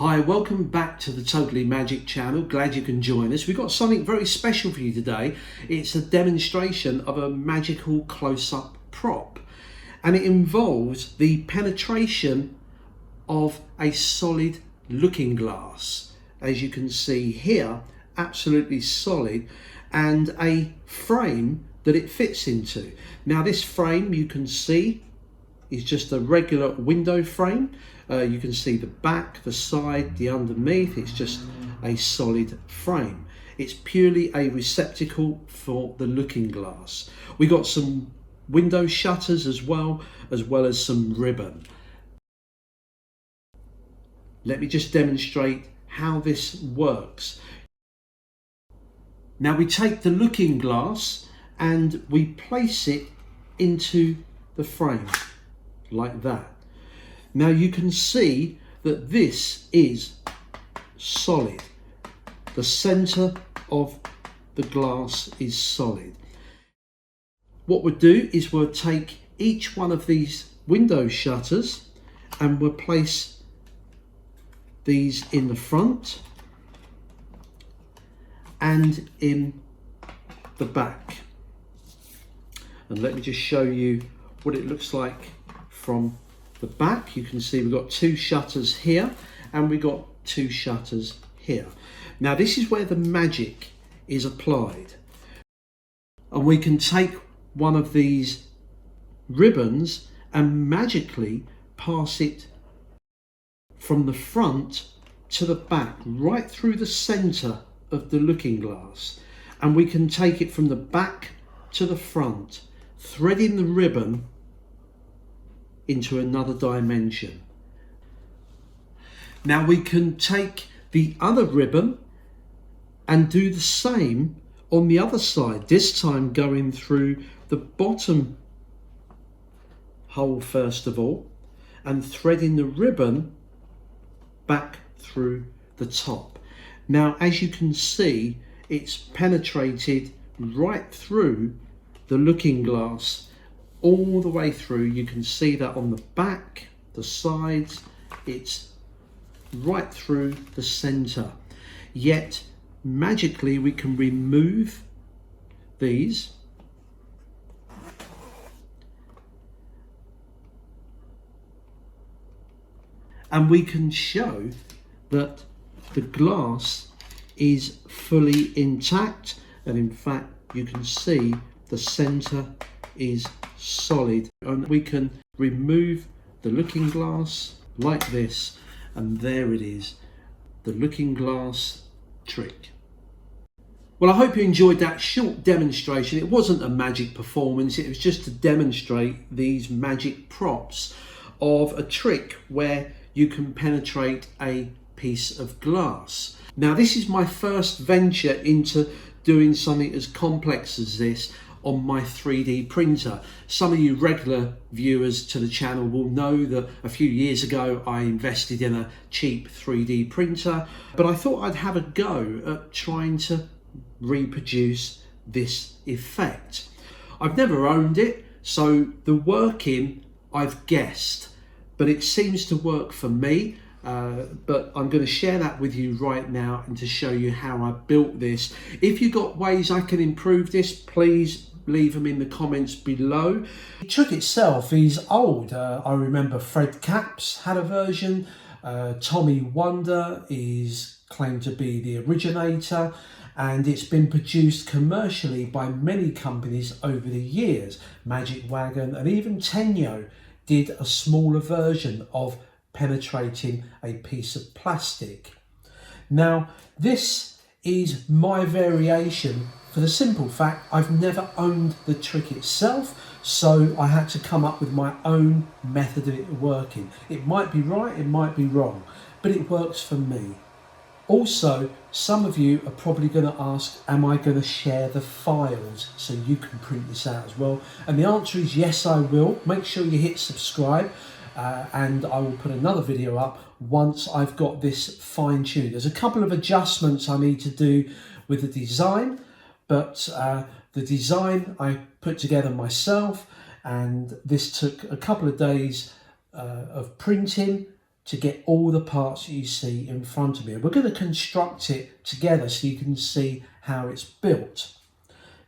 Hi, welcome back to the Totally Magic channel. Glad you can join us. We've got something very special for you today. It's a demonstration of a magical close-up prop, and it involves the penetration of a solid looking glass. As you can see here, absolutely solid, and a frame that it fits into. Now this frame, you can see, is just a regular window frame. You can see the back, the side, the underneath. It's just a solid frame. It's purely a receptacle for the looking glass. We got some window shutters as well as some ribbon. Let me just demonstrate how this works. Now we take the looking glass and we place it into the frame like that. Now you can see that this is solid. The center of the glass is solid. What we'll do is we'll take each one of these window shutters and we'll place these in the front and in the back. And let me just show you what it looks like from the back. You can see we've got two shutters here and we've got two shutters here. Now this is where the magic is applied, and we can take one of these ribbons and magically pass it from the front to the back, right through the center of the looking glass, and we can take it from the back to the front, threading the ribbon into another dimension. Now we can take the other ribbon and do the same on the other side, this time going through the bottom hole first of all and threading the ribbon back through the top. Now as you can see, it's penetrated right through the looking glass all the way through. You can see that on the back, the sides, it's right through the center. Yet magically we can remove these and we can show that the glass is fully intact, and in fact you can see the center is solid, and we can remove the looking glass like this, and there it is, the looking glass trick. Well, I hope you enjoyed that short demonstration. It wasn't a magic performance, it was just to demonstrate these magic props of a trick where you can penetrate a piece of glass. Now this is my first venture into doing something as complex as this on my 3D printer. Some of you regular viewers to the channel will know that a few years ago I invested in a cheap 3D printer, but I thought I'd have a go at trying to reproduce this effect. I've never owned it, so the working I've guessed, but it seems to work for me. But I'm going to share that with you right now and to show you how I built this. If you've got ways I can improve this, please leave them in the comments below. The trick itself is old. I remember Fred Capps had a version. Tommy Wonder is claimed to be the originator, and it's been produced commercially by many companies over the years. Magic Wagon and even Tenyo did a smaller version of penetrating a piece of plastic. Now this is my variation for the simple fact I've never owned the trick itself, so I had to come up with my own method of it working. It might be right, it might be wrong, but it works for me. Also, some of you are probably going to ask, am I going to share the files so you can print this out as well? And the answer is yes, I will. Make sure you hit subscribe. And I will put another video up once I've got this fine-tuned. There's a couple of adjustments I need to do with the design, but the design I put together myself, and this took a couple of days of printing to get all the parts that you see in front of me. We're going to construct it together so you can see how it's built.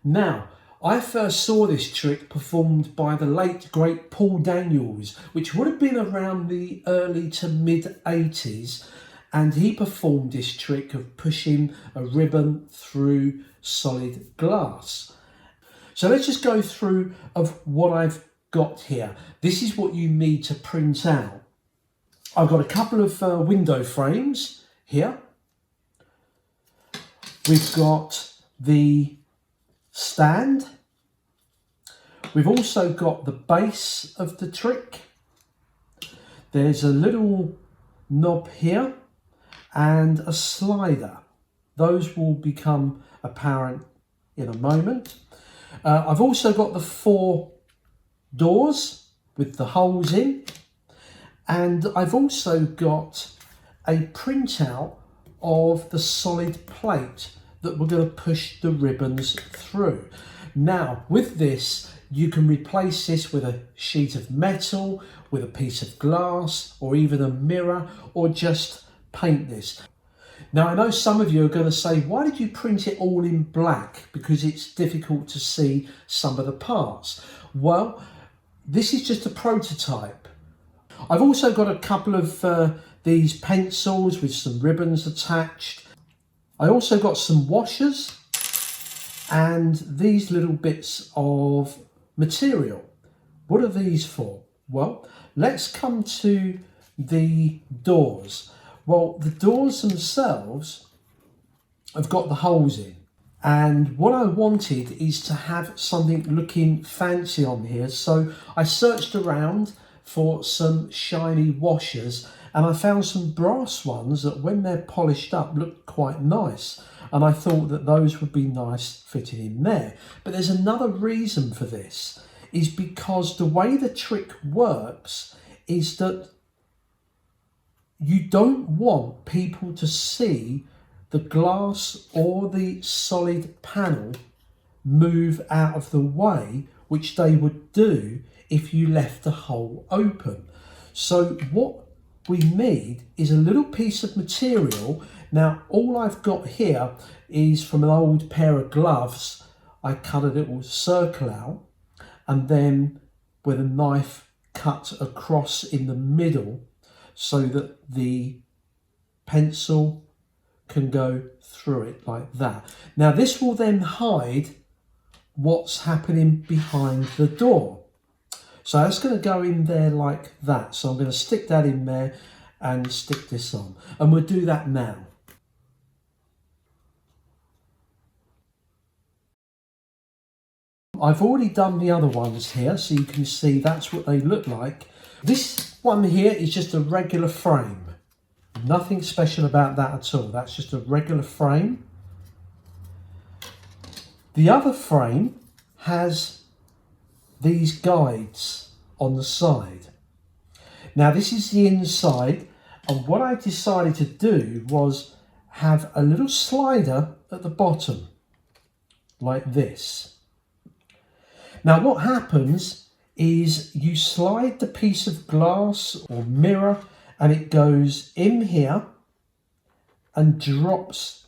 Now, I first saw this trick performed by the late great Paul Daniels, which would have been around the early to mid 80s, and he performed this trick of pushing a ribbon through solid glass. So let's just go through of what I've got here. This is what you need to print out. I've got a couple of window frames here. We've got the stand. We've also got the base of the trick. There's a little knob here and a slider. Those will become apparent in a moment. I've also got the 4 doors with the holes in, and I've also got a printout of the solid plate that we're going to push the ribbons through. Now, with this, you can replace this with a sheet of metal, with a piece of glass, or even a mirror, or just paint this. Now, I know some of you are going to say, why did you print it all in black? Because it's difficult to see some of the parts. Well, this is just a prototype. I've also got a couple of these pencils with some ribbons attached. I also got some washers and these little bits of material. What are these for? Well, let's come to the doors. Well, the doors themselves have got the holes in, and what I wanted is to have something looking fancy on here, so I searched around for some shiny washers and I found some brass ones that when they're polished up look quite nice, and I thought that those would be nice fitting in there. But there's another reason for this, is because the way the trick works is that you don't want people to see the glass or the solid panel move out of the way, which they would do if you left the hole open. So what we need is a little piece of material. Now, all I've got here is from an old pair of gloves. I cut a little circle out and then with a knife cut across in the middle so that the pencil can go through it like that. Now, this will then hide what's happening behind the door. So that's going to go in there like that. So I'm going to stick that in there and stick this on. And we'll do that now. I've already done the other ones here, so you can see that's what they look like. This one here is just a regular frame. Nothing special about that at all. That's just a regular frame. The other frame has these guides on the side. Now, this is the inside, and what I decided to do was have a little slider at the bottom like this. Now, what happens is you slide the piece of glass or mirror and it goes in here and drops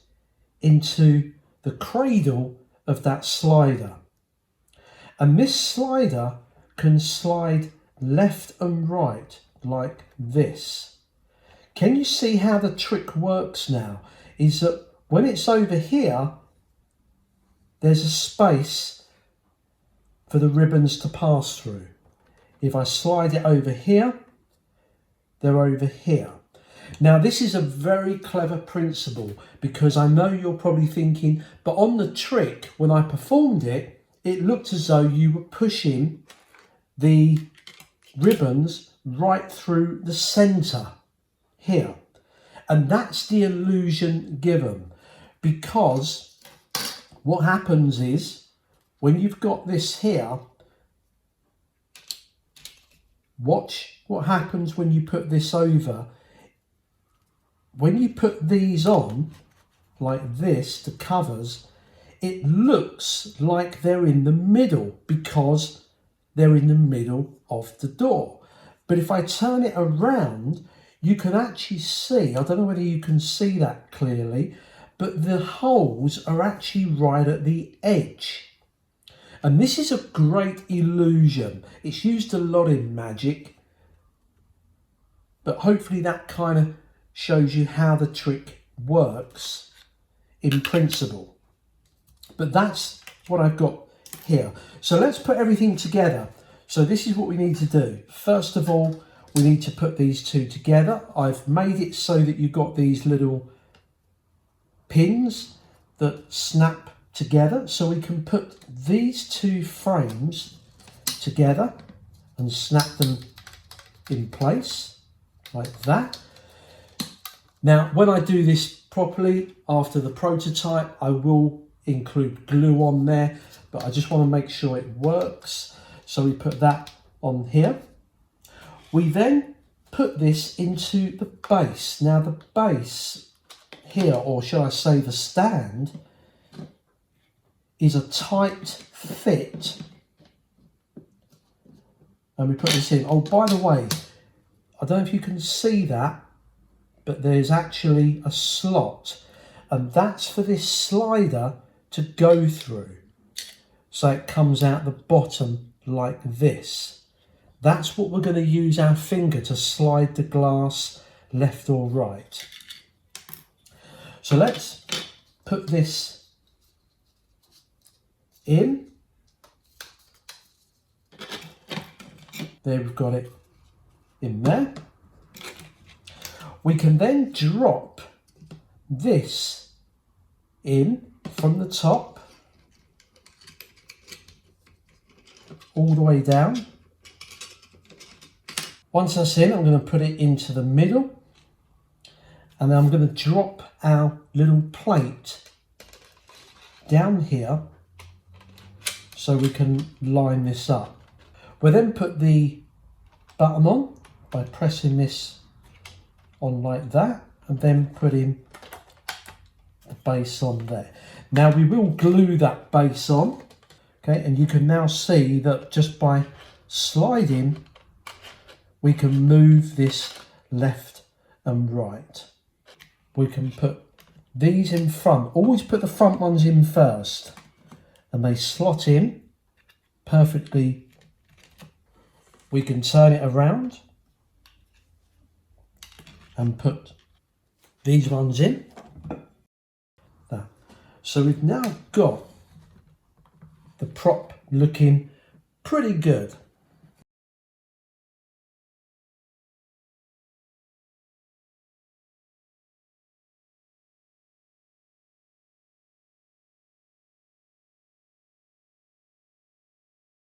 into the cradle of that slider. And this slider can slide left and right like this. Can you see how the trick works now? Is that when it's over here, there's a space for the ribbons to pass through. If I slide it over here, they're over here. Now, this is a very clever principle, because I know you're probably thinking, but on the trick, when I performed it, it looked as though you were pushing the ribbons right through the centre here. And that's the illusion given, because what happens is, when you've got this here, watch what happens when you put this over. When you put these on, like this, the covers, it looks like they're in the middle because they're in the middle of the door. But if I turn it around, you can actually see, I don't know whether you can see that clearly, but the holes are actually right at the edge. And this is a great illusion. It's used a lot in magic, but hopefully that kind of shows you how the trick works in principle. But that's what I've got here. So let's put everything together. So this is what we need to do. First of all, we need to put these two together. I've made it so that you've got these little pins that snap together. So we can put these two frames together and snap them in place like that. Now, when I do this properly after the prototype, I will include glue on there, but I just want to make sure it works. So we put that on here. We then put this into the base. Now the base here, or shall I say the stand, is a tight fit. And we put this in. Oh, by the way, I don't know if you can see that, but there's actually a slot, and that's for this slider to go through. So it comes out the bottom like this. That's what we're going to use our finger to slide the glass left or right. So let's put this in. There, we've got it in there. We can then drop this in from the top all the way down. Once that's in, I'm going to put it into the middle, and then I'm going to drop our little plate down here so we can line this up. We'll then put the bottom on by pressing this on like that, and then putting the base on there. Now we will glue that base on, okay, and you can now see that just by sliding we can move this left and right. We can put these in front. Always put the front ones in first, and they slot in perfectly. We can turn it around and put these ones in. That. So we've now got the prop looking pretty good.